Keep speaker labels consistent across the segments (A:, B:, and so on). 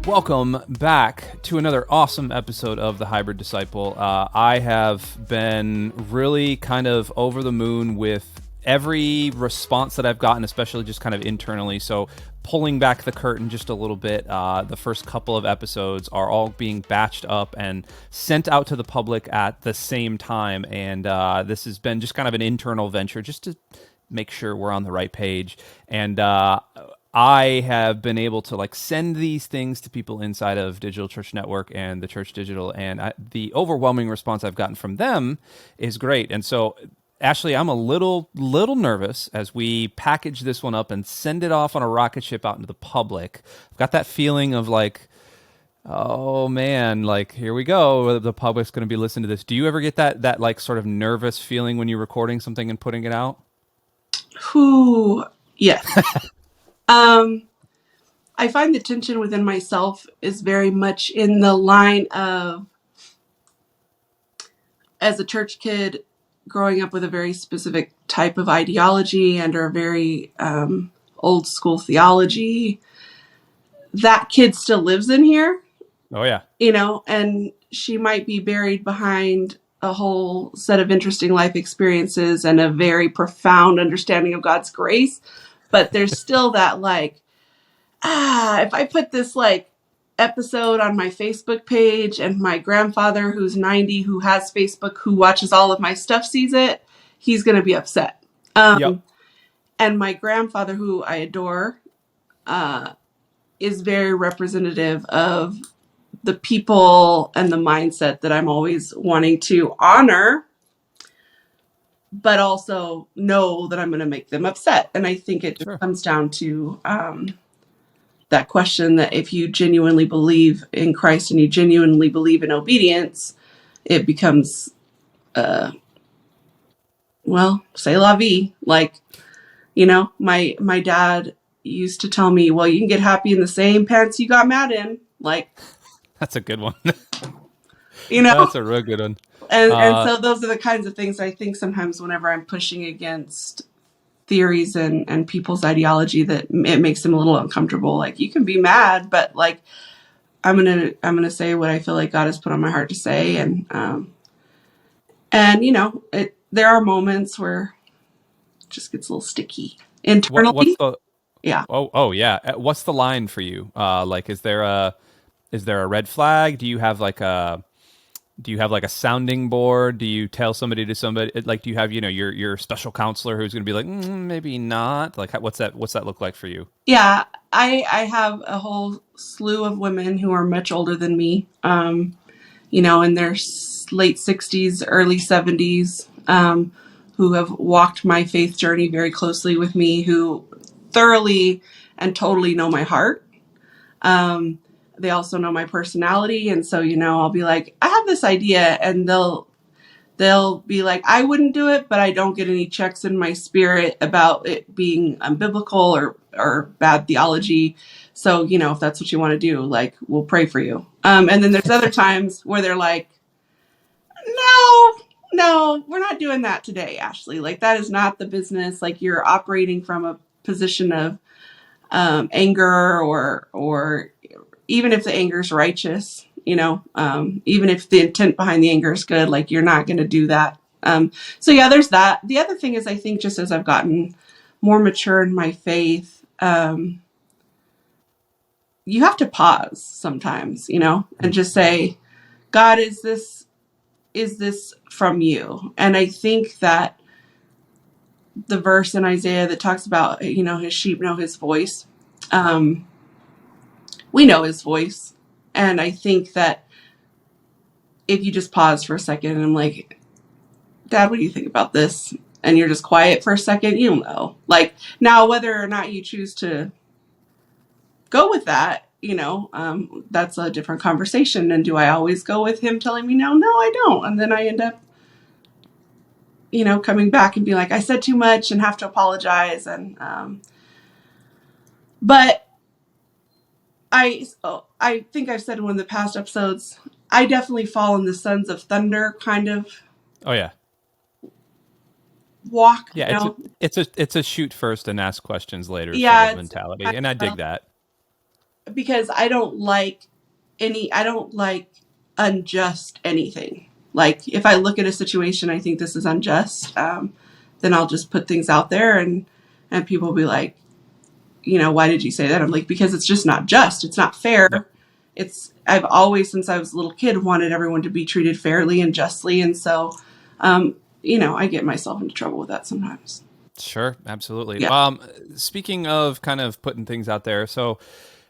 A: Welcome back to another awesome episode of The Hybrid Disciple. I have been really kind of over the moon with every response that I've gotten, especially just kind of internally. So pulling back the curtain just a little bit, the first couple of episodes are all being batched up and sent out to the public at the same time. And this has been just kind of an internal venture just to make sure we're on the right page. And I have been able to send these things to people inside of Digital Church Network and the Church Digital, and the overwhelming response I've gotten from them is great. And so, Ashley, I'm a little nervous as we package this one up and send it off on a rocket ship out into the public. I've got that feeling of oh man, here we go. The public's going to be listening to this. Do you ever get that sort of nervous feeling when you're recording something and putting it out?
B: Yes. I find the tension within myself is very much in the line of, as a church kid, growing up with a very specific type of ideology under a very old school theology. That kid still lives in here.
A: Oh, yeah.
B: And she might be buried behind a whole set of interesting life experiences and a very profound understanding of God's grace. But there's still that if I put this episode on my Facebook page and my grandfather who's 90, who has Facebook, who watches all of my stuff, sees it, he's going to be upset.
A: Yep.
B: And my grandfather, who I adore, is very representative of the people and the mindset that I'm always wanting to honor, but also know that I'm going to make them upset. And I think it
A: Sure.
B: comes down to that question that if you genuinely believe in Christ and you genuinely believe in obedience, it becomes, say la vie. My dad used to tell me, well, you can get happy in the same pants you got mad in.
A: That's a good one.
B: That's
A: a real good one.
B: And so those are the kinds of things I think sometimes whenever I'm pushing against theories and people's ideology, that it makes them a little uncomfortable. You can be mad, but I'm gonna say what I feel like God has put on my heart to say, and there are moments where it just gets a little sticky internally.
A: Yeah. Oh yeah. What's the line for you? Is there a red flag? Do you have a sounding board? Do you tell somebody to somebody? Do you have your special counselor who's going to be maybe not? What's that look like for you?
B: Yeah, I have a whole slew of women who are much older than me. In their late 60s, early 70s, who have walked my faith journey very closely with me, who thoroughly and totally know my heart. They also know my personality. And so, I'll be like, I have this idea, and they'll be like, I wouldn't do it, but I don't get any checks in my spirit about it being unbiblical or bad theology. So, if that's what you want to do, we'll pray for you. And then there's other times where they're like, no, we're not doing that today, Ashley. That is not the business. You're operating from a position of anger or even if the anger is righteous, even if the intent behind the anger is good, you're not going to do that. So yeah, there's that. The other thing is, I think just as I've gotten more mature in my faith, you have to pause sometimes, and just say, God, is this from you? And I think that the verse in Isaiah that talks about, his sheep know his voice, we know his voice. And I think that if you just pause for a second and I'm like, Dad, what do you think about this? And you're just quiet for a second, you'll know. Now, whether or not you choose to go with that, that's a different conversation. And do I always go with him telling me no? No, I don't. And then I end up, coming back and being like, I said too much and have to apologize. And, but I think I've said in one of the past episodes, I definitely fall in the Sons of Thunder kind of.
A: Oh yeah.
B: Walk.
A: Yeah, it's a shoot first and ask questions later
B: sort
A: of mentality, and I dig that.
B: because I don't like unjust anything. Like if I look at a situation, I think this is unjust, then I'll just put things out there, and people will be like, why did you say that? I'm like, because it's just not just. It's not fair.
A: Yep.
B: I've always, since I was a little kid, wanted everyone to be treated fairly and justly. And so, I get myself into trouble with that sometimes.
A: Sure, absolutely.
B: Yeah.
A: Speaking of kind of putting things out there, so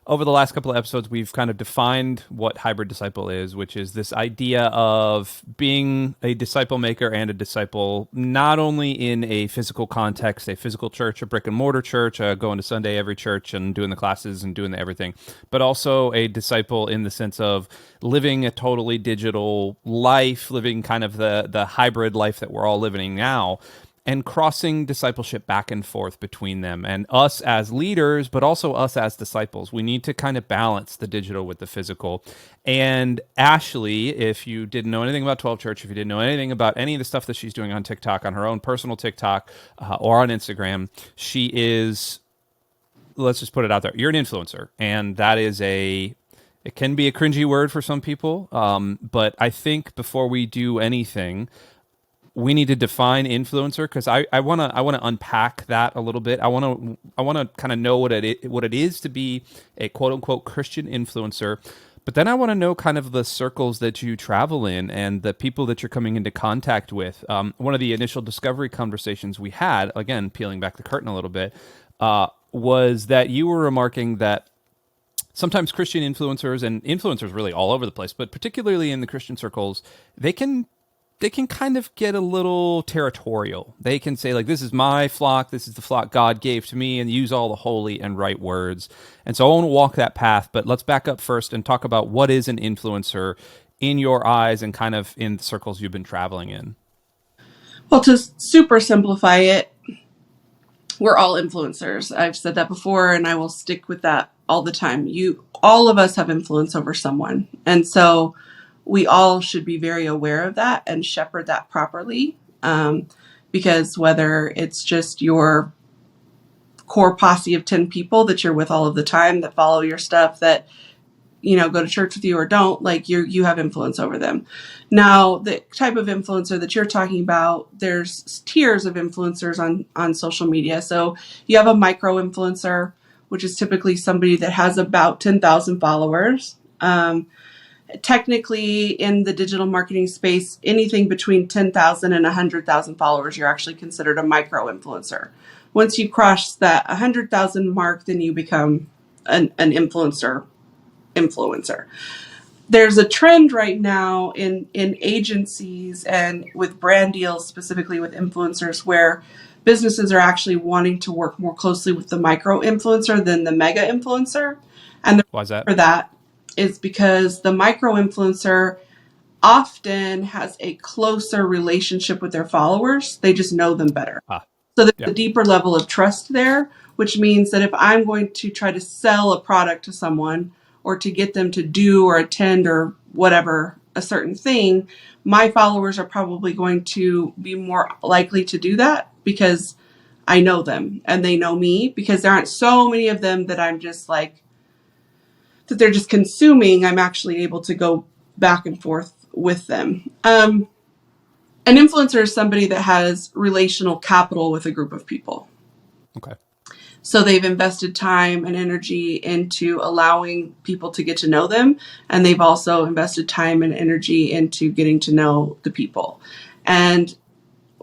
A: over the last couple of episodes, we've kind of defined what hybrid disciple is, which is this idea of being a disciple maker and a disciple, not only in a physical context, a physical church, a brick and mortar church, going to Sunday every church and doing the classes and doing the everything, but also a disciple in the sense of living a totally digital life, living kind of the hybrid life that we're all living now, and crossing discipleship back and forth between them and us as leaders, but also us as disciples. We need to kind of balance the digital with the physical. And Ashley, if you didn't know anything about 12 Church, if you didn't know anything about any of the stuff that she's doing on TikTok, on her own personal TikTok or on Instagram, she is, let's just put it out there, you're an influencer. And that is it can be a cringy word for some people. But I think before we do anything, we need to define influencer, because I want to unpack that a little bit. I want to kind of know what it is to be a quote unquote Christian influencer, but then I want to know kind of the circles that you travel in and the people that you're coming into contact with. One of the initial discovery conversations we had, again peeling back the curtain a little bit, was that you were remarking that sometimes Christian influencers, and influencers really all over the place, but particularly in the Christian circles, they can kind of get a little territorial. They can say, like, this is my flock, this is the flock God gave to me, and use all the holy and right words. And so I want to walk that path, but let's back up first and talk about what is an influencer in your eyes and kind of in the circles you've been traveling in.
B: Well, to super simplify it, we're all influencers. I've said that before, and I will stick with that all the time. All of us have influence over someone. And so we all should be very aware of that and shepherd that properly, because whether it's just your core posse of 10 people that you're with all of the time, that follow your stuff, that go to church with you or don't, like you have influence over them. Now, the type of influencer that you're talking about, there's tiers of influencers on social media. So you have a micro influencer, which is typically somebody that has about 10,000 followers. Technically, in the digital marketing space, anything between 10,000 and 100,000 followers, you're actually considered a micro influencer. Once you cross that 100,000 mark, then you become an influencer. There's a trend right now in agencies and with brand deals, specifically with influencers, where businesses are actually wanting to work more closely with the micro influencer than the mega influencer. And
A: Why is that?
B: for that is because the micro influencer often has a closer relationship with their followers. They just know them better. So there's a deeper level of trust there, which means that if I'm going to try to sell a product to someone or to get them to do or attend or whatever a certain thing, my followers are probably going to be more likely to do that because I know them and they know me, because there aren't so many of them that I'm just like, that they're just consuming. I'm actually able to go back and forth with them. An influencer is somebody that has relational capital with a group of people.
A: Okay.
B: So they've invested time and energy into allowing people to get to know them. And they've also invested time and energy into getting to know the people. And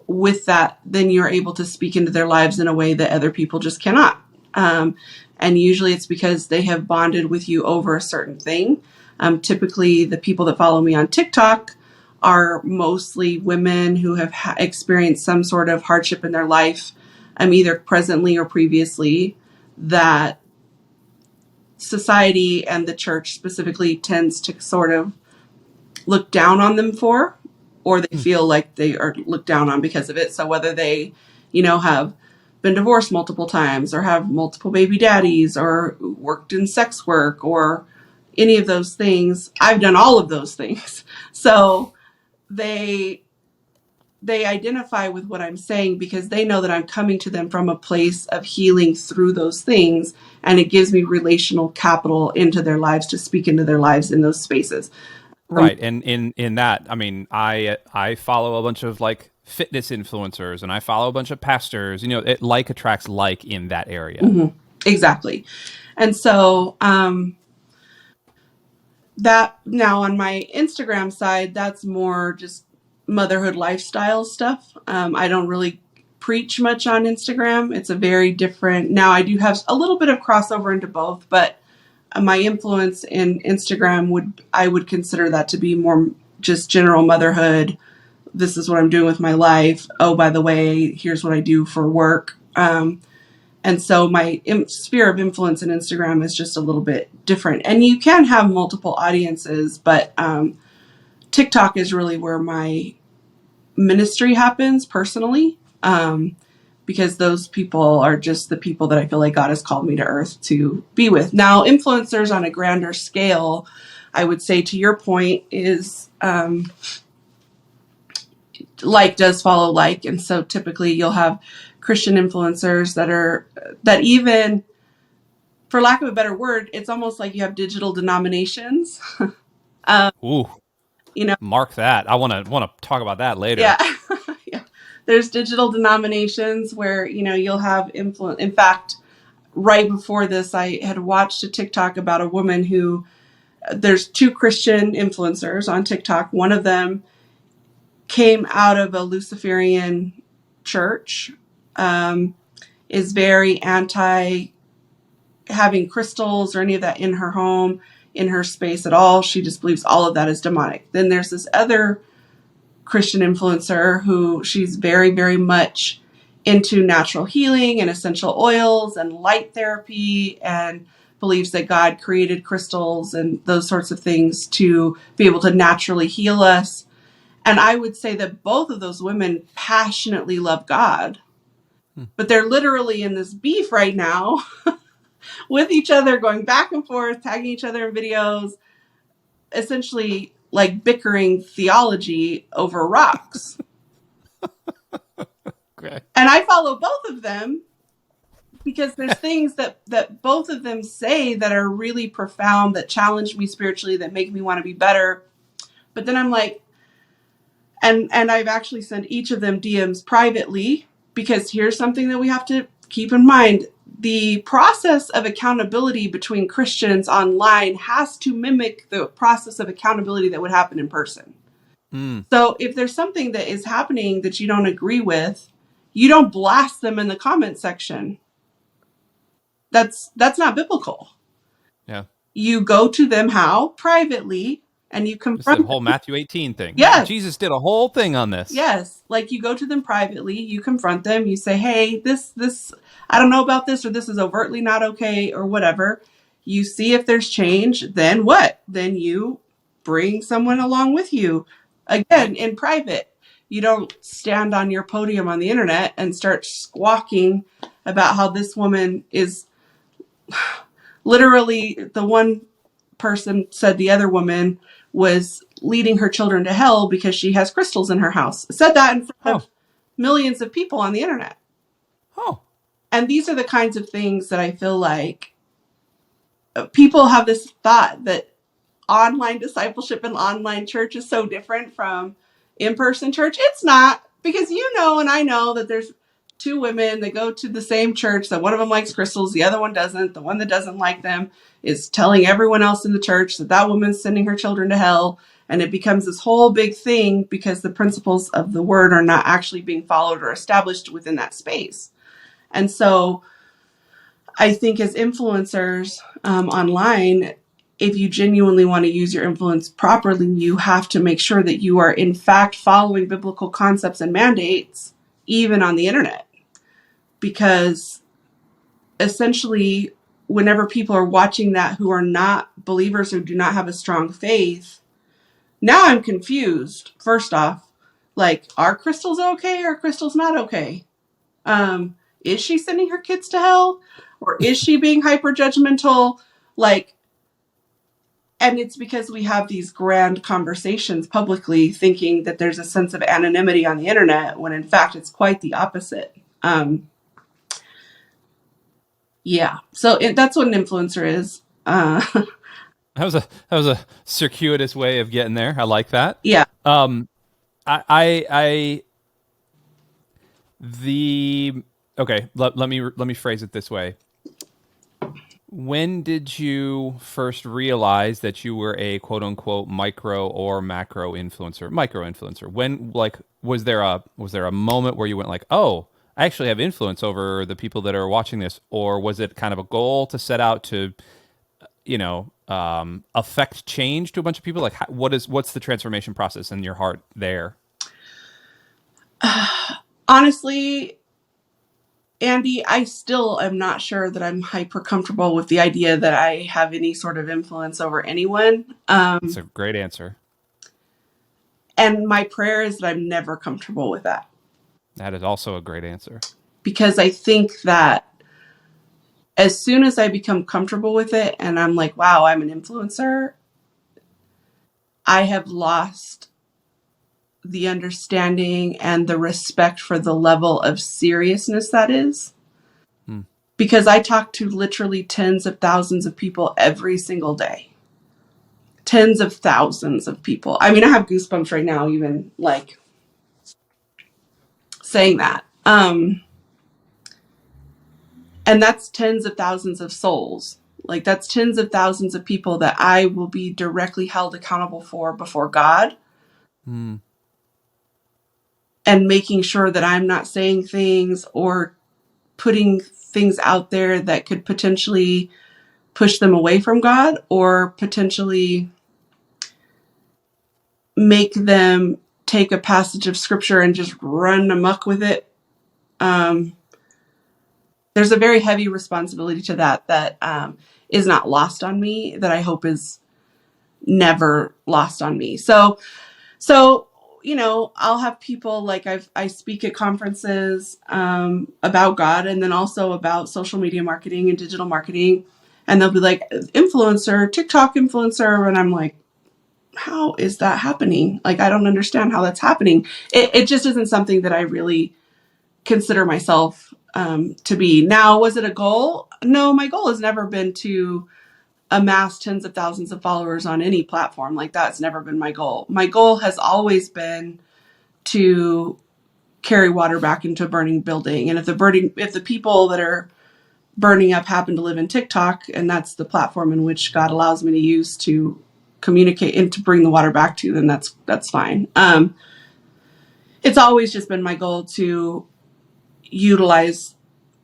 B: with that, then you're able to speak into their lives in a way that other people just cannot. And usually it's because they have bonded with you over a certain thing. Typically, the people that follow me on TikTok are mostly women who have experienced some sort of hardship in their life, either presently or previously, that society and the church specifically tends to sort of look down on them for, or they feel like they are looked down on because of it. So whether they, have been divorced multiple times or have multiple baby daddies or worked in sex work or any of those things, I've done all of those things. So they they identify with what I'm saying because they know that I'm coming to them from a place of healing through those things. And it gives me relational capital into their lives to speak into their lives in those spaces.
A: Right. And in that, I mean, I follow a bunch of like fitness influencers, and I follow a bunch of pastors. Like attracts like in that area.
B: Exactly. And so, that now on my Instagram side, that's more just motherhood lifestyle stuff. I don't really preach much on Instagram. It's a very different, now I do have a little bit of crossover into both, but my influence in Instagram I would consider that to be more just general motherhood. This is what I'm doing with my life. Oh, by the way, here's what I do for work. And so my sphere of influence in Instagram is just a little bit different. And you can have multiple audiences, but TikTok is really where my ministry happens personally, because those people are just the people that I feel like God has called me to earth to be with. Now, influencers on a grander scale, I would say to your point, is like does follow like. And so typically you'll have Christian influencers that even, for lack of a better word, it's almost like you have digital denominations.
A: Ooh,
B: You know,
A: mark that. I want to talk about that later.
B: yeah. Yeah. There's digital denominations where, you'll have influence. In fact, right before this, I had watched a TikTok about a woman who, there's two Christian influencers on TikTok. One of them came out of a Luciferian church, is very anti having crystals or any of that in her home, in her space at all. She just believes all of that is demonic. Then there's this other Christian influencer who she's very, very much into natural healing and essential oils and light therapy, and believes that God created crystals and those sorts of things to be able to naturally heal us. And I would say that both of those women passionately love God, but they're literally in this beef right now with each other, going back and forth, tagging each other in videos, essentially like bickering theology over rocks.
A: Okay.
B: And I follow both of them because there's things that both of them say that are really profound, that challenge me spiritually, that make me want to be better. But then I'm like, and I've actually sent each of them DMs privately, because here's something that we have to keep in mind. The process of accountability between Christians online has to mimic the process of accountability that would happen in person. So if there's something that is happening that you don't agree with, you don't blast them in the comment section. That's not biblical.
A: Yeah.
B: You go to them how? Privately, and you
A: This is the
B: confront
A: whole
B: them.
A: Matthew 18 thing.
B: Yes.
A: Jesus did a whole thing on this.
B: Yes. Like you go to them privately, you confront them, you say, hey, this, I don't know about this, or this is overtly not okay, or whatever. You see if there's change, then what? Then you bring someone along with you. Again, in private. You don't stand on your podium on the internet and start squawking about how this woman is literally, the one person said the other woman was leading her children to hell because she has crystals in her house. Said that in front of millions of people on the internet.
A: Oh.
B: And these are the kinds of things that I feel like people have this thought that online discipleship and online church is so different from in-person church. It's not, because and I know that there's two women that go to the same church, that one of them likes crystals, the other one doesn't. The one that doesn't like them is telling everyone else in the church that woman's sending her children to hell. And it becomes this whole big thing because the principles of the word are not actually being followed or established within that space. And so I think as influencers online, if you genuinely want to use your influence properly, you have to make sure that you are in fact following biblical concepts and mandates, even on the internet. Because essentially, whenever people are watching that who are not believers, who do not have a strong faith, now I'm confused. First off, like, are crystals okay or are crystals not okay? Is she sending her kids to hell? Or is she being hyper judgmental? Like, And it's because we have these grand conversations publicly thinking that there's a sense of anonymity on the internet when in fact it's quite the opposite. Yeah. So that's what an influencer is.
A: That was a circuitous way of getting there. I like that.
B: Yeah.
A: I the okay. Let me phrase it this way. When did you first realize that you were a quote unquote micro or macro influencer? Micro influencer. When, like, was there a moment where you went like, oh, I actually have influence over the people that are watching this, or was it kind of a goal to set out to, affect change to a bunch of people? Like, what's the transformation process in your heart there?
B: Honestly, Andy, I still am not sure that I'm hyper comfortable with the idea that I have any sort of influence over anyone.
A: That's a great answer.
B: And my prayer is that I'm never comfortable with that.
A: That is also a great answer.
B: Because I think that as soon as I become comfortable with it and I'm like, wow, I'm an influencer, I have lost the understanding and the respect for the level of seriousness that is. Because I talk to literally tens of thousands of people every single day. Tens of thousands of people. I mean, I have goosebumps right now, even like saying that. And that's tens of thousands of souls. Like, that's tens of thousands of people that I will be directly held accountable for before God. And making sure that I'm not saying things or putting things out there that could potentially push them away from God or potentially make them take a passage of scripture and just run amok with it. There's a very heavy responsibility to that is not lost on me, that I hope is never lost on me. So I'll have people like I speak at conferences about God and then also about social media marketing and digital marketing. And they'll be like, influencer, TikTok influencer. And I'm like, how is that happening? Like, I don't understand how that's happening. It just isn't something that I really consider myself to be. Now, was it a goal? No, my goal has never been to amass tens of thousands of followers on any platform. Like, that's never been my goal. My goal has always been to carry water back into a burning building. And if the people that are burning up happen to live in TikTok, and that's the platform in which God allows me to use to communicate and to bring the water back to, then that's fine. It's always just been my goal to utilize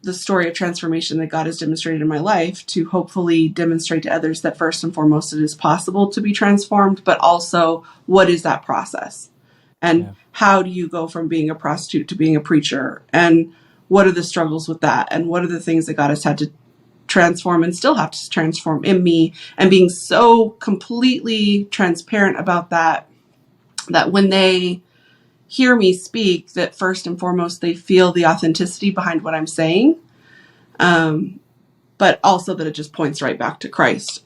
B: the story of transformation that God has demonstrated in my life to hopefully demonstrate to others that first and foremost it is possible to be transformed, but also what is that process? And how do you go from being a prostitute to being a preacher? And what are the struggles with that? And what are the things that God has had to transform and still have to transform in me? And being so completely transparent about that when they hear me speak, that first and foremost, they feel the authenticity behind what I'm saying. But also that it just points right back to Christ.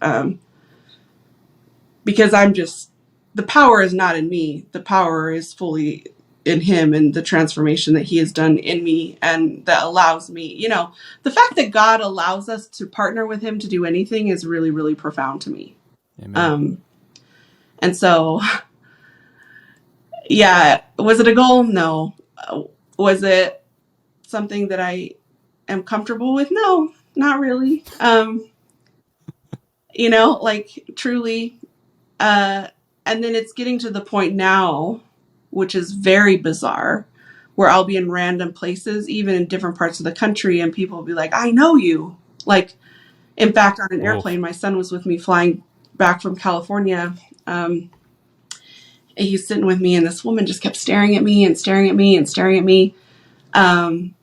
B: Because the power is not in me. The power is fully in him and the transformation that he has done in me and that allows me, the fact that God allows us to partner with him to do anything is really, really profound to me.
A: Amen.
B: And so, yeah, was it a goal? No. Was it something that I am comfortable with? No, not really. Truly. And then it's getting to the point now, which is very bizarre, where I'll be in random places, even in different parts of the country, and people will be like, I know you. Like, in fact, on an airplane, my son was with me flying back from California. And he's sitting with me, and this woman just kept staring at me and staring at me and staring at me. And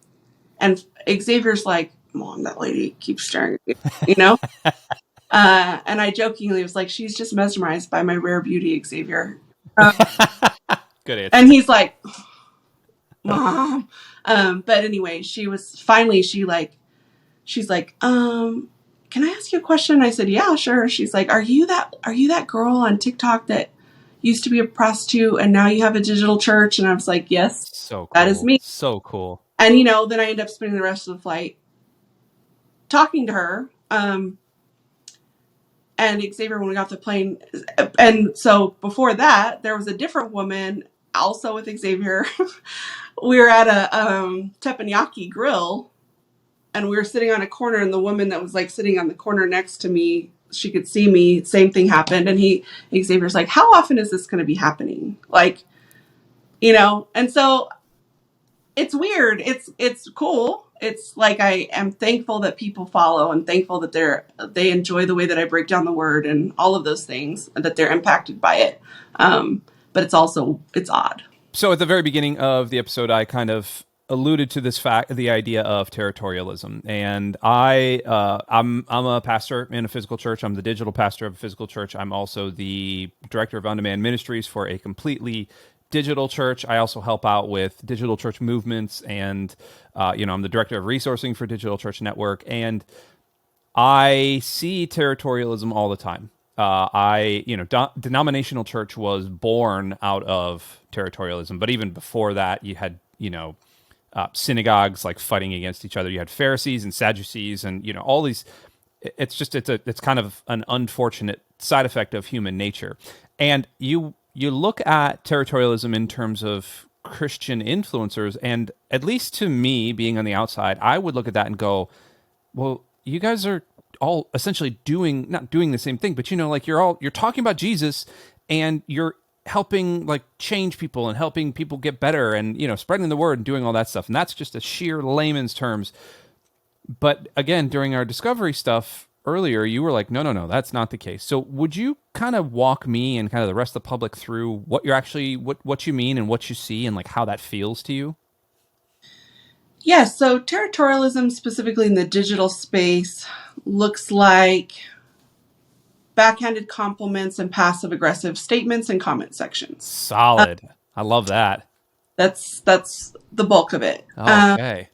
B: Xavier's like, Mom, that lady keeps staring at me, And I jokingly was like, she's just mesmerized by my rare beauty, Xavier.
A: Good answer.
B: And he's like, Mom. But anyway, she's like, can I ask you a question? I said, yeah, sure. She's like, are you that girl on TikTok that used to be a prostitute and now you have a digital church? And I was like, yes,
A: So
B: that is
A: cool.
B: me.
A: So cool.
B: And, then I end up spending the rest of the flight talking to her. And Xavier, when we got off the plane, and so before that, there was a different woman also with Xavier. We were at a teppanyaki grill, and we were sitting on a corner, and the woman that was like sitting on the corner next to me, she could see me. Same thing happened, and Xavier's like, "How often is this going to be happening?" Like, and so it's weird. It's cool. It's like I am thankful that people follow and thankful that they enjoy the way that I break down the word and all of those things and that they're impacted by it. But it's odd.
A: So at the very beginning of the episode, I kind of alluded to this fact, the idea of territorialism, and I'm a pastor in a physical church. I'm the digital pastor of a physical church. I'm also the director of on-demand ministries for a completely digital church. I also help out with digital church movements, and I'm the director of resourcing for Digital Church Network, and I see territorialism all the time. Denominational church was born out of territorialism, but even before that, you had synagogues like fighting against each other. You had Pharisees and Sadducees, and all these. It's kind of an unfortunate side effect of human nature, and you look at territorialism in terms of Christian influencers, and at least to me, being on the outside, I would look at that and go, well, you guys are all essentially not doing the same thing, but you're talking about Jesus, and you're helping like change people and helping people get better, and spreading the word and doing all that stuff, and that's just a sheer layman's terms. But again, during our discovery stuff earlier, you were like, no, that's not the case. So would you kind of walk me and kind of the rest of the public through what you're actually, what you mean and what you see and like how that feels to you?
B: Yes. So territorialism, specifically in the digital space, looks like backhanded compliments and passive aggressive statements and comment sections.
A: Solid. I love that.
B: That's the bulk of it.
A: Okay.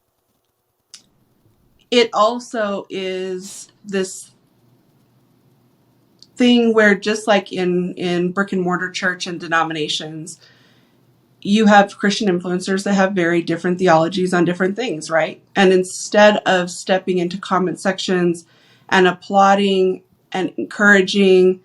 B: It also is this thing where, just like in brick and mortar church and denominations, you have Christian influencers that have very different theologies on different things, right? And instead of stepping into comment sections and applauding and encouraging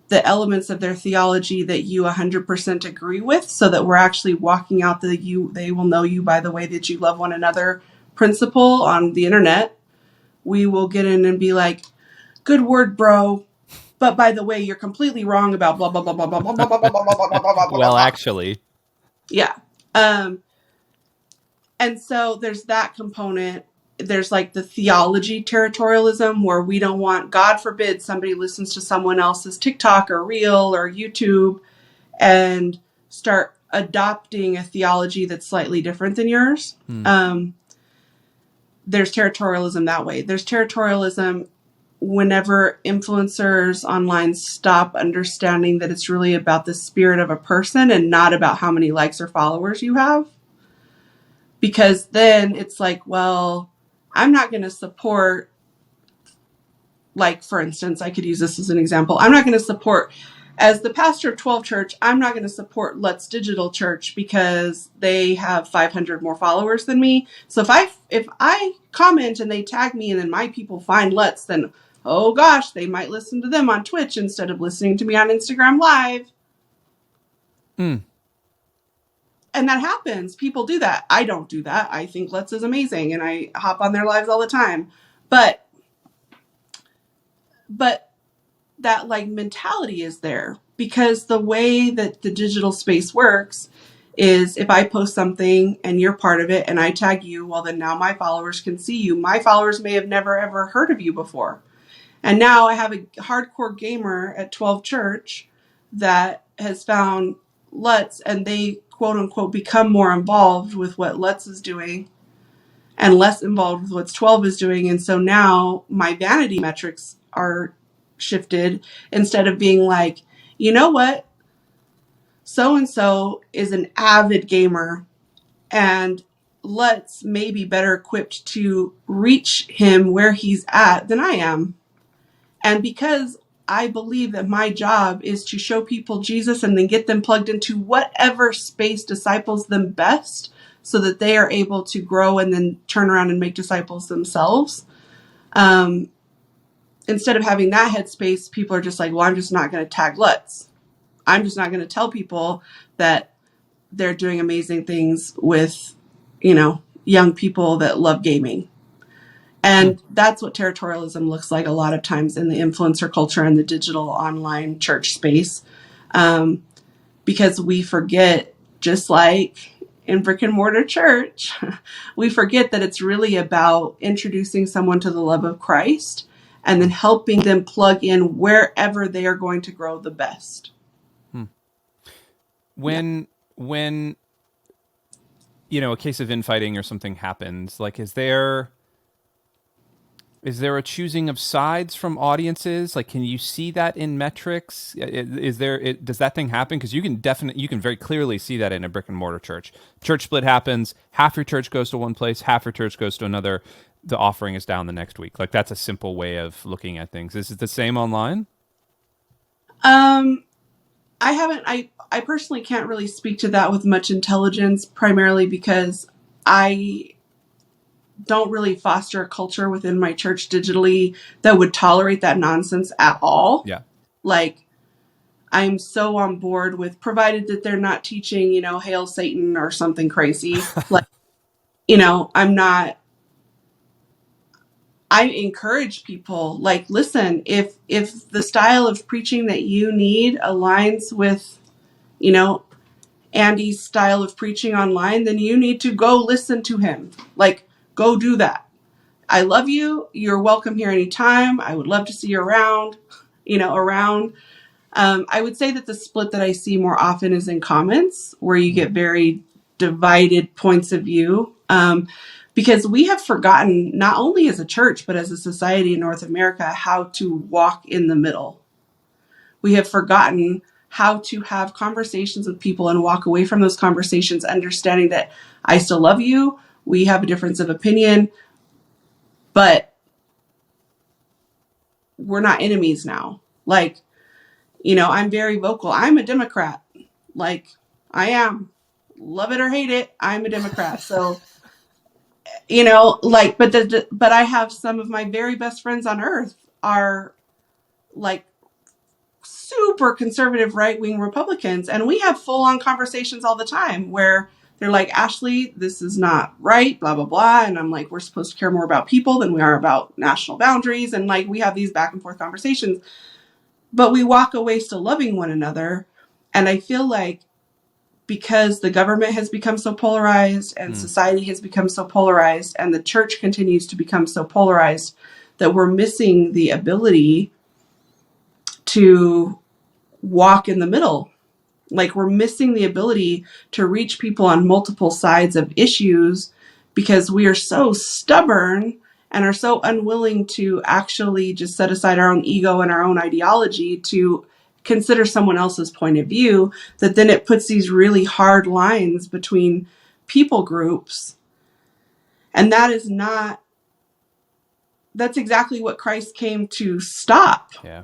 B: the elements of their theology that you 100% agree with, so that we're actually walking out they will know you by the way that you love one another principle on the internet, we will get in and be like, good word, bro. But by the way, you're completely wrong about blah, blah, blah, blah, blah, blah, blah, blah, blah, blah, blah, blah, blah.
A: Well, actually.
B: Yeah. And so there's that component. There's like the theology territorialism, where we don't want, God forbid, somebody listens to someone else's TikTok or Reel or YouTube and start adopting a theology that's slightly different than yours. There's territorialism that way. There's territorialism whenever influencers online stop understanding that it's really about the spirit of a person and not about how many likes or followers you have. Because then it's like, well, I'm not going to support, like, for instance, I could use this as an example. I'm not going to support, as the pastor of XII Church, I'm not going to support Let's Digital Church because they have 500 more followers than me. So if I comment and they tag me and then my people find Let's, then, oh gosh, they might listen to them on Twitch instead of listening to me on Instagram Live. And that happens. People do that. I don't do that. I think Let's is amazing and I hop on their lives all the time. But that like mentality is there, because the way that the digital space works is, if I post something and you're part of it and I tag you, well, then now my followers can see you. My followers may have never ever heard of you before. And now I have a hardcore gamer at XII Church that has found Let's, and they quote unquote become more involved with what Let's is doing and less involved with what XII is doing. And so now my vanity metrics are shifted. Instead of being like, you know what, so-and-so is an avid gamer and Let's may be better equipped to reach him where he's at than I am. And because I believe that my job is to show people Jesus and then get them plugged into whatever space disciples them best so that they are able to grow and then turn around and make disciples themselves. Instead of having that headspace, people are just like, well, I'm just not going to tag Lutz. I'm just not going to tell people that they're doing amazing things with, young people that love gaming. And that's what territorialism looks like a lot of times in the influencer culture and the digital online church space. Because we forget, just like in brick and mortar church, we forget that it's really about introducing someone to the love of Christ and then helping them plug in wherever they are going to grow the best.
A: When a case of infighting or something happens, like is there a choosing of sides from audiences? Like, can you see that in metrics? Does that thing happen? Because you can very clearly see that in a brick and mortar church. Church split happens. Half your church goes to one place, half your church goes to another. The offering is down the next week. Like, that's a simple way of looking at things. Is it the same online?
B: I personally can't really speak to that with much intelligence, primarily because I don't really foster a culture within my church digitally that would tolerate that nonsense at all.
A: Yeah.
B: Like, I'm so on board with, provided that they're not teaching, Hail Satan or something crazy. Like, I encourage people, like, listen, if the style of preaching that you need aligns with, Andy's style of preaching online, then you need to go listen to him. Like, go do that. I love you. You're welcome here anytime. I would love to see you around. I would say that the split that I see more often is in comments, where you get very divided points of view. Because we have forgotten, not only as a church, but as a society in North America, how to walk in the middle. We have forgotten how to have conversations with people and walk away from those conversations, understanding that I still love you. We have a difference of opinion, but we're not enemies now. Like, I'm very vocal. I'm a Democrat. Like, I am. Love it or hate it, I'm a Democrat. So, but I have some of my very best friends on earth are like super conservative right-wing Republicans. And we have full-on conversations all the time where they're like, Ashley, this is not right, blah, blah, blah. And I'm like, we're supposed to care more about people than we are about national boundaries. And like, we have these back and forth conversations, but we walk away still loving one another. And I feel like because the government has become so polarized and society has become so polarized and the church continues to become so polarized, that we're missing the ability to walk in the middle. Like, we're missing the ability to reach people on multiple sides of issues because we are so stubborn and are so unwilling to actually just set aside our own ego and our own ideology to consider someone else's point of view, that then it puts these really hard lines between people groups. And that's exactly what Christ came to stop.
A: Yeah.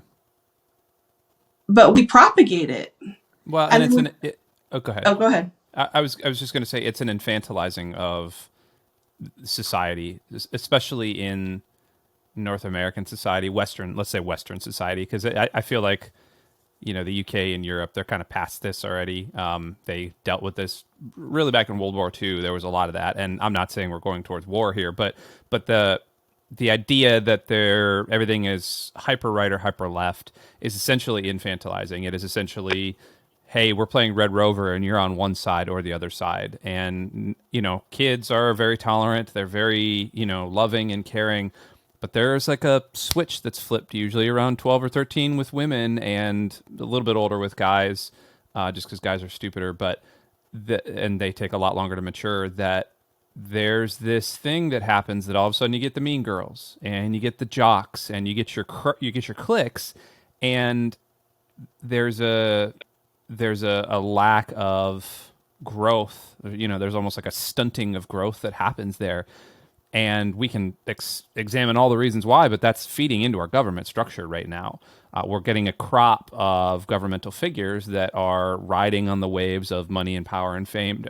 B: But we propagate it.
A: Well, and go ahead.
B: Oh, go ahead.
A: I was just going to say it's an infantilizing of society, especially in North American society, let's say Western society, because I feel like, the UK and Europe, they're kind of past this already. They dealt with this really back in World War II. There was a lot of that, and I'm not saying we're going towards war here, but the idea that everything is hyper right or hyper left is essentially infantilizing. It is essentially, hey, we're playing Red Rover and you're on one side or the other side. And, kids are very tolerant. They're very, loving and caring. But there's like a switch that's flipped usually around 12 or 13 with women and a little bit older with guys, just because guys are stupider. And they take a lot longer to mature, that there's this thing that happens that all of a sudden you get the mean girls and you get the jocks and you get your cliques, and there's a lack of growth. There's almost like a stunting of growth that happens there. and we can examine all the reasons why, but that's feeding into our government structure right now. We're getting a crop of governmental figures that are riding on the waves of money and power and fame,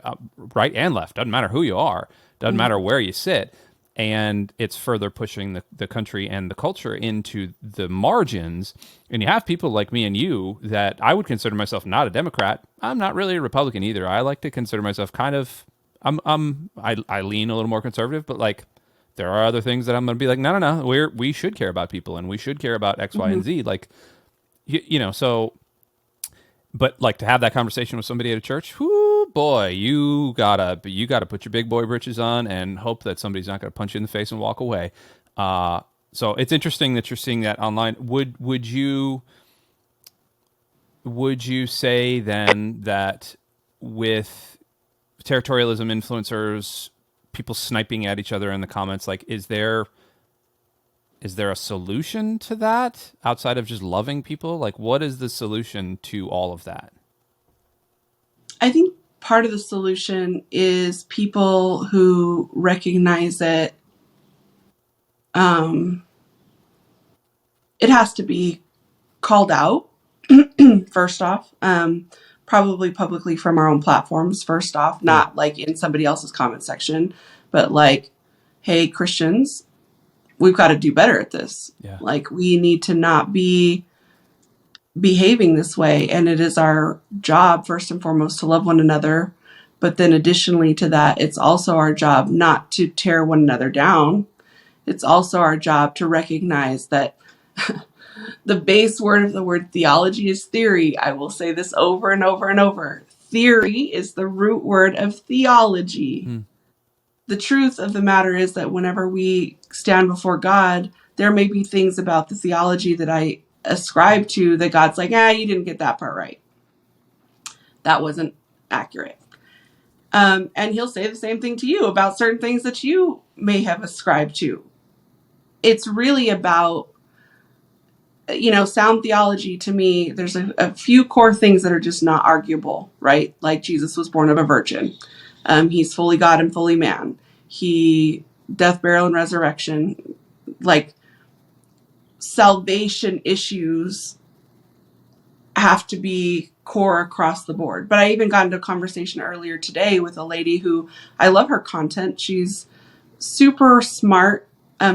A: right and left. Doesn't matter who you are, doesn't matter
B: Mhm.
A: where you sit. And it's further pushing the country and the culture into the margins. And you have people like me and you that I would consider myself not a Democrat. I'm not really a Republican either. I like to consider myself kind of I lean a little more conservative, but like there are other things that I'm going to be like, no, no, no, we should care about people and we should care about X, Y, and
B: Mhm.
A: Z. Like, so, but like to have that conversation with somebody at a church, whoo, boy, you gotta put your big boy britches on and hope that somebody's not going to punch you in the face and walk away. So it's interesting that you're seeing that online. Would you say then that with territorialism, influencers, people sniping at each other in the comments, like is there a solution to that outside of just loving people? Like what is the solution to all of that?
B: I think part of the solution is people who recognize that um, it has to be called out first off, probably publicly from our own platforms, first off,
A: Hmm.
B: not like in somebody else's comment section, but like, hey, Christians, we've got to do better at this.
A: Yeah.
B: Like, we need to not be behaving this way. And it is our job, first and foremost, to love one another. But then, additionally to that, it's also our job not to tear one another down. It's also our job to recognize that the base word of the word theology is theory. I will say this over and over and over. Theory is the root word of theology.
A: Hmm.
B: The truth of the matter is that whenever we stand before God, there may be things about the theology that I ascribe to that God's like, you didn't get that part right. That wasn't accurate. And he'll say the same thing to you about certain things that you may have ascribed to. It's really about sound theology. To me, there's a few core things that are just not arguable, right? Like Jesus was born of a virgin. He's fully God and fully man. He, death, burial, and resurrection, like salvation issues have to be core across the board. But I even got into a conversation earlier today with a lady who, I love her content. She's super smart,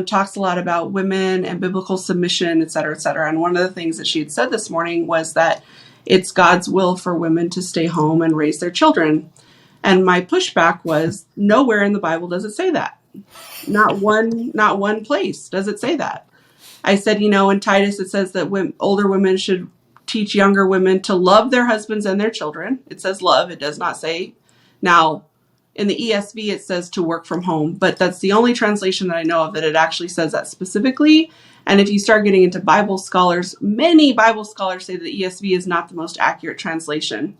B: talks a lot about women and biblical submission, et cetera, et cetera. And one of the things that she had said this morning was that it's God's will for women to stay home and raise their children. And my pushback was, nowhere in the Bible does it say that. Not one place does it say that. I said, in Titus it says that older women should teach younger women to love their husbands and their children. It says love. It does not say. Now, in the ESV, it says to work from home, but that's the only translation that I know of that it actually says that specifically. And if you start getting into Bible scholars, many Bible scholars say that the ESV is not the most accurate translation.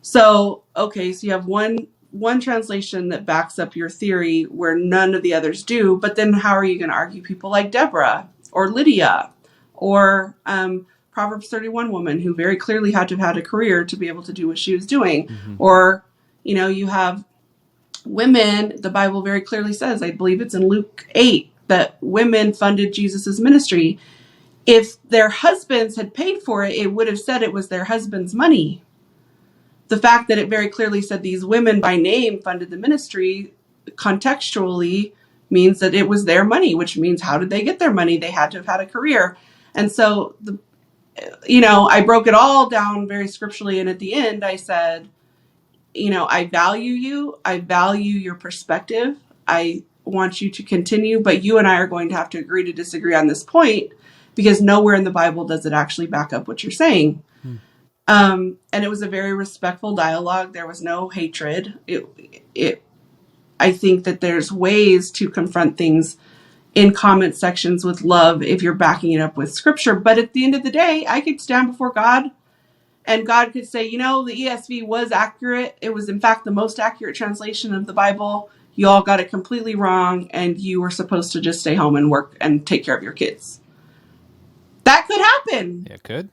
B: So, okay, so you have one translation that backs up your theory where none of the others do, but then how are you going to argue people like Deborah or Lydia or Proverbs 31 woman who very clearly had to have had a career to be able to do what she was doing?
A: Mm-hmm.
B: Or, you have women, the Bible very clearly says, I believe it's in Luke 8, that women funded Jesus's ministry. If their husbands had paid for it, it would have said it was their husband's money. The fact that it very clearly said these women by name funded the ministry contextually means that it was their money, which means how did they get their money? They had to have had a career. And so, I broke it all down very scripturally. And at the end, I said, I value you. I value your perspective. I want you to continue, but you and I are going to have to agree to disagree on this point because nowhere in the Bible does it actually back up what you're saying.
A: Hmm.
B: And it was a very respectful dialogue. There was no hatred. I think that there's ways to confront things in comment sections with love if you're backing it up with scripture. But at the end of the day, I could stand before God and God could say, the ESV was accurate. It was, in fact, the most accurate translation of the Bible. You all got it completely wrong, and you were supposed to just stay home and work and take care of your kids. That could happen.
A: Yeah, it could.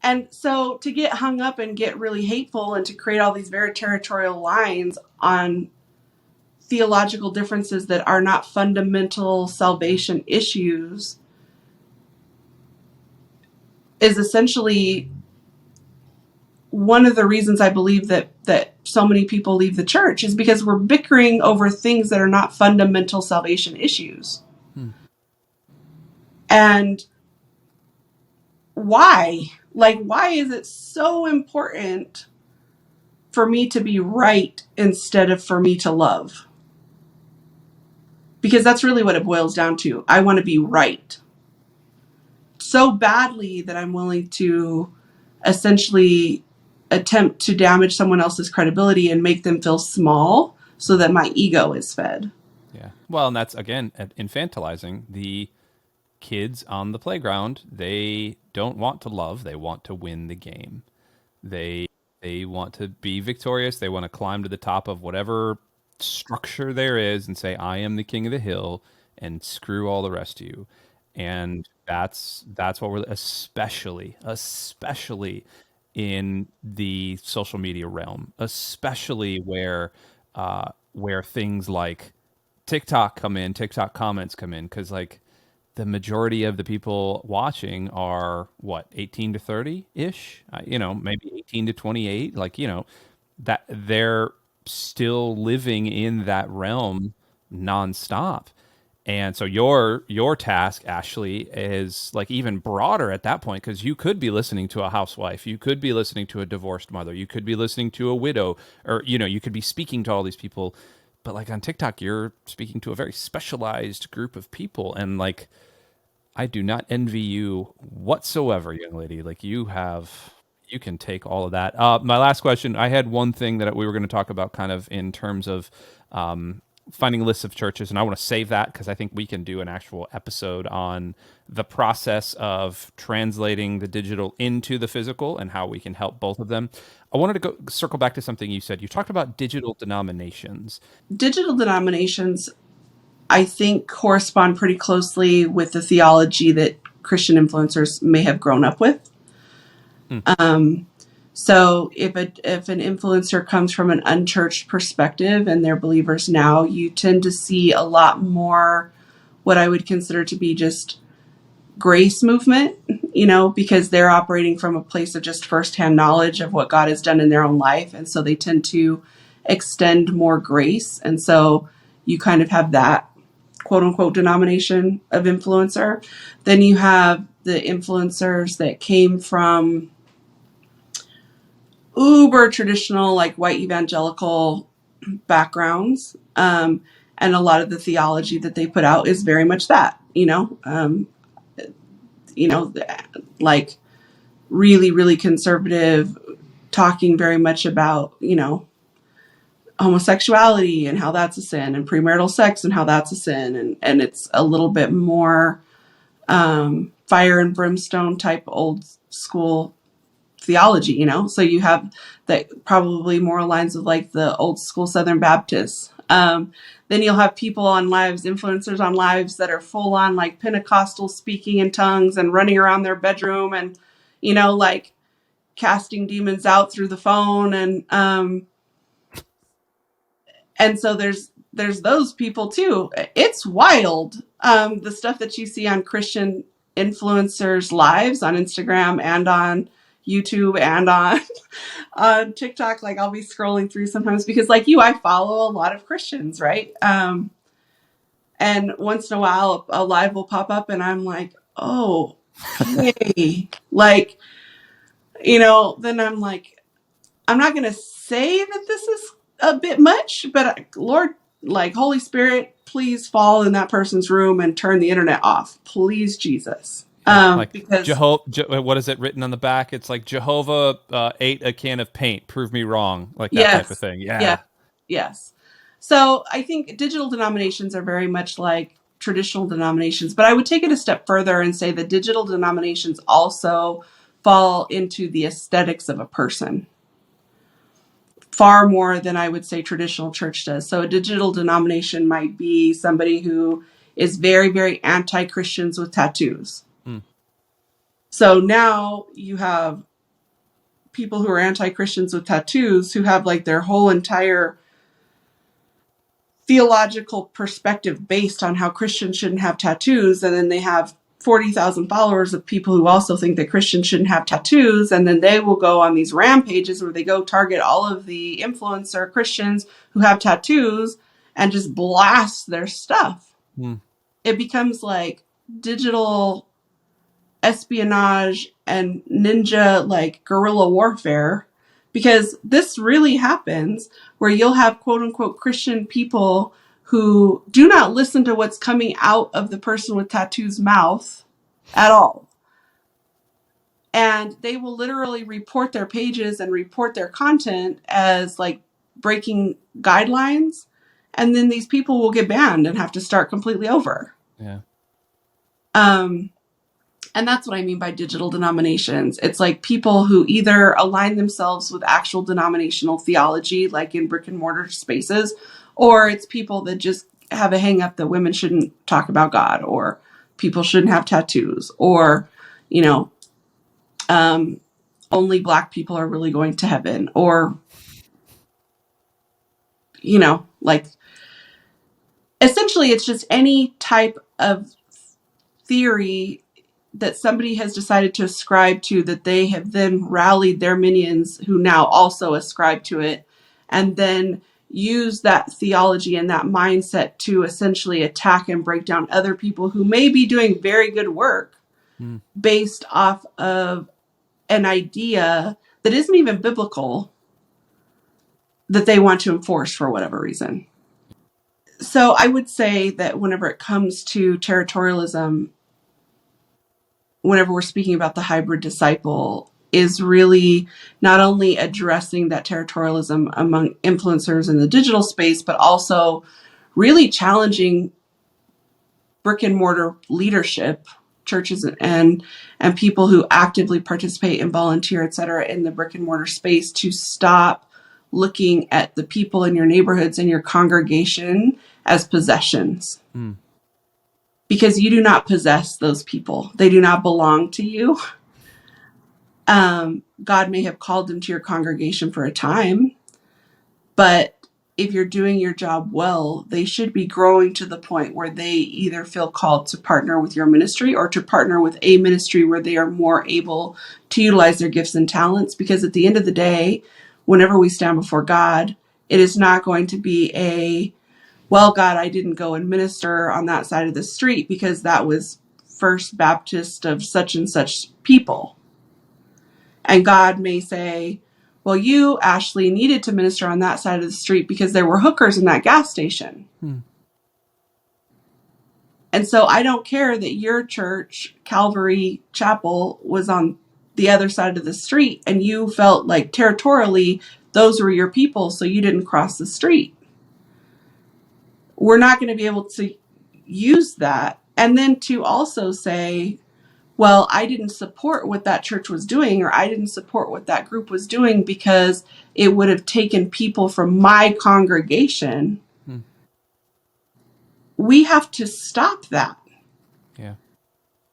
B: And so to get hung up and get really hateful and to create all these very territorial lines on theological differences that are not fundamental salvation issues is essentially one of the reasons I believe that so many people leave the church, is because we're bickering over things that are not fundamental salvation issues. And why? Like, why is it so important for me to be right instead of for me to love? Because that's really what it boils down to. I want to be right so badly that I'm willing to essentially attempt to damage someone else's credibility and make them feel small so that my ego is fed.
A: Yeah. Well, and that's, again, infantilizing the kids on the playground. They don't want to love. They want to win the game. They want to be victorious. They want to climb to the top of whatever structure there is and say, I am the king of the hill, and screw all the rest of you. And that's what we're, especially in the social media realm, especially where things like TikTok comments come in, because like the majority of the people watching are what, 18 to 30 ish, maybe 18 to 28, like, that they're still living in that realm nonstop. And so your task, Ashley, is like even broader at that point, because you could be listening to a housewife, you could be listening to a divorced mother, you could be listening to a widow, or you could be speaking to all these people. But like on TikTok, you're speaking to a very specialized group of people, and like I do not envy you whatsoever, young lady. Like you can take all of that. My last question, I had one thing that we were going to talk about kind of in terms of finding lists of churches, and I want to save that because I think we can do an actual episode on the process of translating the digital into the physical and how we can help both of them. I wanted to circle back to something you said. You talked about digital denominations.
B: Digital denominations, I think, correspond pretty closely with the theology that Christian influencers may have grown up with. So if an influencer comes from an unchurched perspective and they're believers now, you tend to see a lot more what I would consider to be just grace movement, because they're operating from a place of just firsthand knowledge of what God has done in their own life. And so they tend to extend more grace. And so you kind of have that quote unquote denomination of influencer. Then you have the influencers that came from uber traditional, like white evangelical backgrounds. And a lot of the theology that they put out is very much that, like really, really conservative, talking very much about, homosexuality and how that's a sin, and premarital sex and how that's a sin. And it's a little bit more fire and brimstone type old school theology, so you have that probably more aligns with like the old school Southern Baptists. Then you'll have people on lives, influencers on lives, that are full on like Pentecostal speaking in tongues and running around their bedroom and, like casting demons out through the phone. And so there's those people too. It's wild. The stuff that you see on Christian influencers lives on Instagram and on YouTube and on TikTok. Like I'll be scrolling through sometimes because like I follow a lot of Christians, right? And once in a while a live will pop up and I'm like, oh, hey, like, then I'm like, I'm not going to say that this is a bit much, but Lord, like Holy Spirit, please fall in that person's room and turn the internet off. Please, Jesus.
A: Like
B: Because
A: what is it written on the back? It's like Jehovah ate a can of paint. Prove me wrong. Like that type of thing. Yeah.
B: Yes. So I think digital denominations are very much like traditional denominations, but I would take it a step further and say that digital denominations also fall into the aesthetics of a person far more than I would say traditional church does. So a digital denomination might be somebody who is very, very anti-Christians with tattoos. So now you have people who are anti-Christians with tattoos who have like their whole entire theological perspective based on how Christians shouldn't have tattoos, and then they have 40,000 followers of people who also think that Christians shouldn't have tattoos, and then they will go on these rampages where they go target all of the influencer Christians who have tattoos and just blast their stuff. It becomes like digital espionage and ninja, like guerrilla warfare, because this really happens where you'll have quote unquote Christian people who do not listen to what's coming out of the person with tattoos mouth at all. And they will literally report their pages and report their content as like breaking guidelines. And then these people will get banned and have to start completely over.
A: Yeah.
B: And that's what I mean by digital denominations. It's like people who either align themselves with actual denominational theology, like in brick and mortar spaces, or it's people that just have a hang up that women shouldn't talk about God, or people shouldn't have tattoos, or, you know, only Black people are really going to heaven, or, you know, like essentially it's just any type of theory that somebody has decided to ascribe to, that they have then rallied their minions who now also ascribe to it, and then use that theology and that mindset to essentially attack and break down other people who may be doing very good work based off of an idea that isn't even biblical that they want to enforce for whatever reason. So I would say that whenever it comes to territorialism, whenever we're speaking about the hybrid disciple, is really not only addressing that territorialism among influencers in the digital space, but also really challenging brick and mortar leadership, churches and people who actively participate and volunteer, et cetera, in the brick and mortar space, to stop looking at the people in your neighborhoods and your congregation as possessions. Because you do not possess those people. They do not belong to you. God may have called them to your congregation for a time, but if you're doing your job well, they should be growing to the point where they either feel called to partner with your ministry or to partner with a ministry where they are more able to utilize their gifts and talents. Because at the end of the day, whenever we stand before God, it is not going to be a, well, God, I didn't go and minister on that side of the street because that was First Baptist of such and such people. And God may say, well, you, Ashley, needed to minister on that side of the street because there were hookers in that gas station. And so I don't care that your church, Calvary Chapel, was on the other side of the street and you felt like territorially those were your people, so you didn't cross the street. We're not going to be able to use that. And then to also say, well, I didn't support what that church was doing, or I didn't support what that group was doing because it would have taken people from my congregation. We have to stop that.
A: Yeah.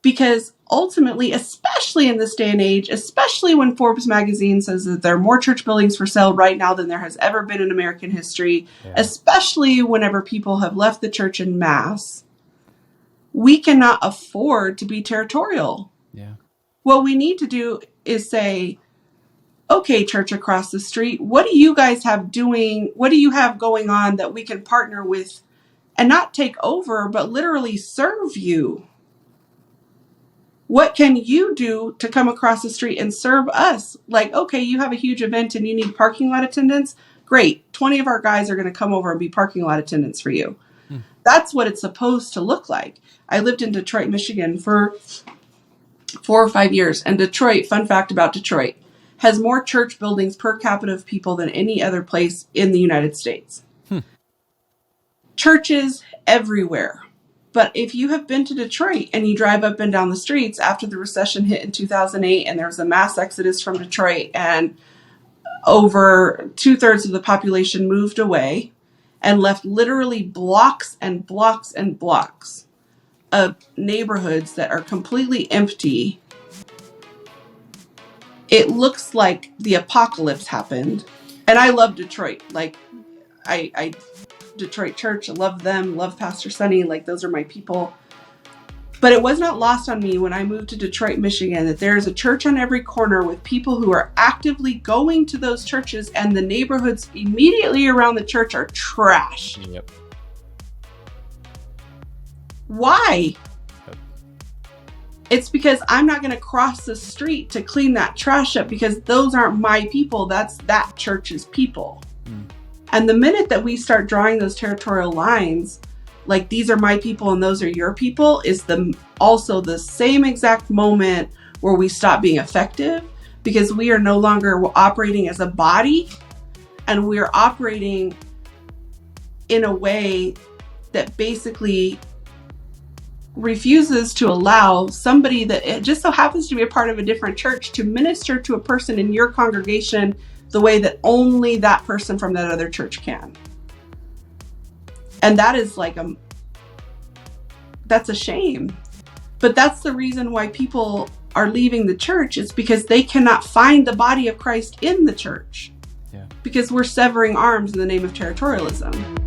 B: Because ultimately, especially in this day and age, especially when Forbes magazine says that there are more church buildings for sale right now than there has ever been in American history, especially whenever people have left the church en masse, we cannot afford to be territorial.
A: Yeah.
B: What we need to do is say, okay, church across the street, what do you guys have doing? What do you have going on that we can partner with and not take over, but literally serve you? What can you do to come across the street and serve us? Like, okay, you have a huge event and you need parking lot attendants. Great. 20 of our guys are going to come over and be parking lot attendants for you. That's what it's supposed to look like. I lived in Detroit, Michigan for 4 or 5 years. And Detroit, fun fact about Detroit, has more church buildings per capita of people than any other place in the United States. Churches everywhere. But if you have been to Detroit and you drive up and down the streets after the recession hit in 2008 and there was a mass exodus from Detroit and over 2/3 of the population moved away and left literally blocks and blocks and blocks of neighborhoods that are completely empty, it looks like the apocalypse happened. And I love Detroit. Like, I Detroit Church. I love them, love Pastor Sonny. Like, those are my people. But it was not lost on me when I moved to Detroit, Michigan, that there is a church on every corner with people who are actively going to those churches, and the neighborhoods immediately around the church are trash.
A: Yep.
B: Why? It's because I'm not going to cross the street to clean that trash up, because those aren't my people. That's that church's people. And the minute that we start drawing those territorial lines, like these are my people and those are your people, is also the same exact moment where we stop being effective, because we are no longer operating as a body, and we're operating in a way that basically refuses to allow somebody that it just so happens to be a part of a different church to minister to a person in your congregation the way that only that person from that other church can. And that is like that's a shame. But that's the reason why people are leaving the church. It's because they cannot find the body of Christ in the church.
A: Yeah.
B: Because we're severing arms in the name of territorialism.